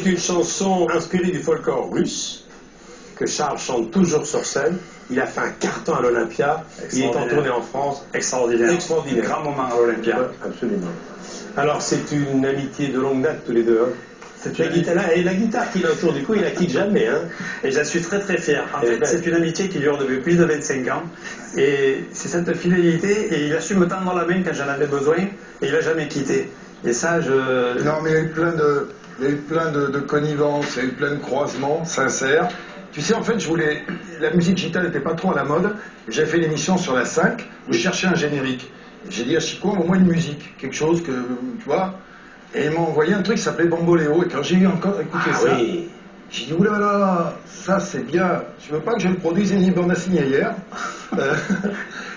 C'est une chanson inspirée du folklore russe, que Charles chante toujours sur scène. Il a fait un carton à l'Olympia. Il est en tournée en France. Extraordinaire. Extraordinaire. Grand moment à l'Olympia. Ouais, absolument. Alors, c'est une amitié de longue date, tous les deux. Hein. La guitare qu'il a autour du cou, il la quitte jamais. Hein. Et j'en suis très très fier. En fait, c'est une amitié qui dure depuis plus de 25 ans. Et c'est cette fidélité. Et il a su me tendre la main quand j'en avais besoin. Et il n'a jamais quitté. Et ça, je... Non, mais il y a eu plein de connivences, il y a eu plein de croisements sincères. Tu sais, en fait, la musique gitane n'était pas trop à la mode. J'avais fait l'émission sur la 5 où je cherchais un générique. J'ai dit à Chico, au moins une musique, quelque chose que, tu vois. Et il m'a envoyé un truc qui s'appelait Bamboléo. Et quand j'ai encore écouté ça, oui. j'ai dit, oulala, ça c'est bien. Tu veux pas que je le produise? Une bande à signer hier.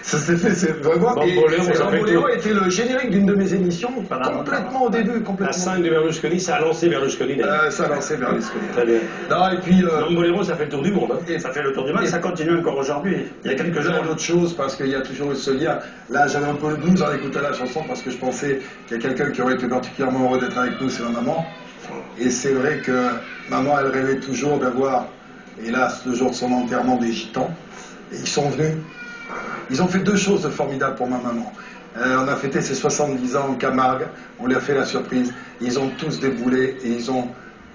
Ça s'est fait, c'est vraiment. Bamboléo était le générique d'une de mes émissions, complètement au début, complètement. La 5 de Berlusconi, ça a lancé Berlusconi. Ça a lancé Berlusconi. Très bien. Non, et puis. Bamboléo, ça fait le tour du monde. Hein. Et ça fait le tour du monde et ça continue encore aujourd'hui. Il y a quelques jours. D'autres choses, parce qu'il y a toujours eu ce lien. Là, j'avais un peu le blues en écoutant la chanson, parce que je pensais qu'il y a quelqu'un qui aurait été particulièrement heureux d'être avec nous, c'est ma maman. Et c'est vrai que maman, elle rêvait toujours d'avoir, hélas, le jour de son enterrement, des gitans. Et ils sont venus. Ils ont fait deux choses de formidables pour ma maman. On a fêté ses 70 ans en Camargue, on lui a fait la surprise. Ils ont tous déboulé et ils ont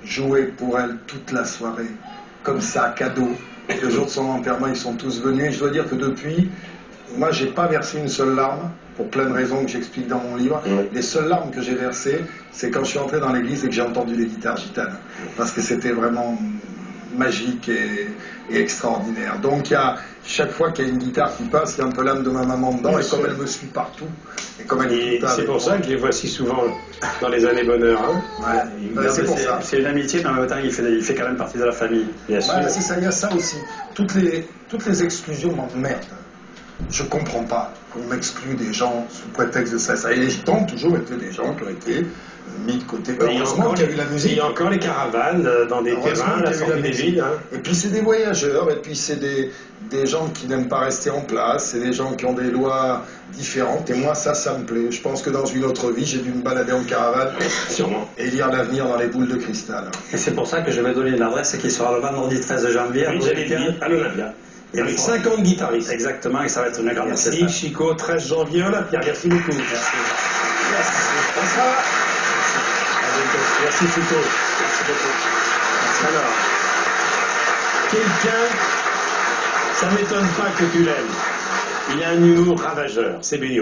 joué pour elle toute la soirée. Comme ça, cadeau. Et le jour de son enterrement, ils sont tous venus. Et je dois dire que depuis, moi, j'ai pas versé une seule larme, pour plein de raisons que j'explique dans mon livre. Les seules larmes que j'ai versées, c'est quand je suis entré dans l'église et que j'ai entendu les guitares gitanes. Parce que c'était vraiment magique et extraordinaire. Donc, chaque fois qu'il y a une guitare qui passe, il y a un peu l'âme de ma maman dedans, et comme elle me suit partout, et comme elle est c'est pour ça que je les vois si souvent dans les années bonheur. Hein. Ouais, c'est pour ça. C'est une amitié, mais en même temps, il fait quand même partie de la famille. Bien sûr. C'est ça, il y a ça aussi. Toutes les exclusions m'emmerdent. Je comprends pas qu'on m'exclue des gens sous prétexte de ça. Et les gitans ont toujours été des gens qui ont été mis de côté. Heureusement qu'il y a eu la musique. Il y a encore les caravanes dans des terrains, à la sortie des villes. Hein. Et puis c'est des voyageurs, et puis c'est des gens qui n'aiment pas rester en place, c'est des gens qui ont des lois différentes. Et moi, ça me plaît. Je pense que dans une autre vie, j'ai dû me balader en caravane. Sûrement. Et lire l'avenir dans les boules de cristal. Et c'est pour ça que je vais donner l'adresse qui sera le vendredi 13 janvier à l'Olympia. Et avec 50 guitaristes. Exactement, et ça va être une grande fête. Merci Chico, 13 janvier Olympia. Merci beaucoup. Merci. Merci Chico. Merci beaucoup. Alors, quelqu'un, ça m'étonne pas que tu l'aimes. Il a un humour ravageur, c'est Benio.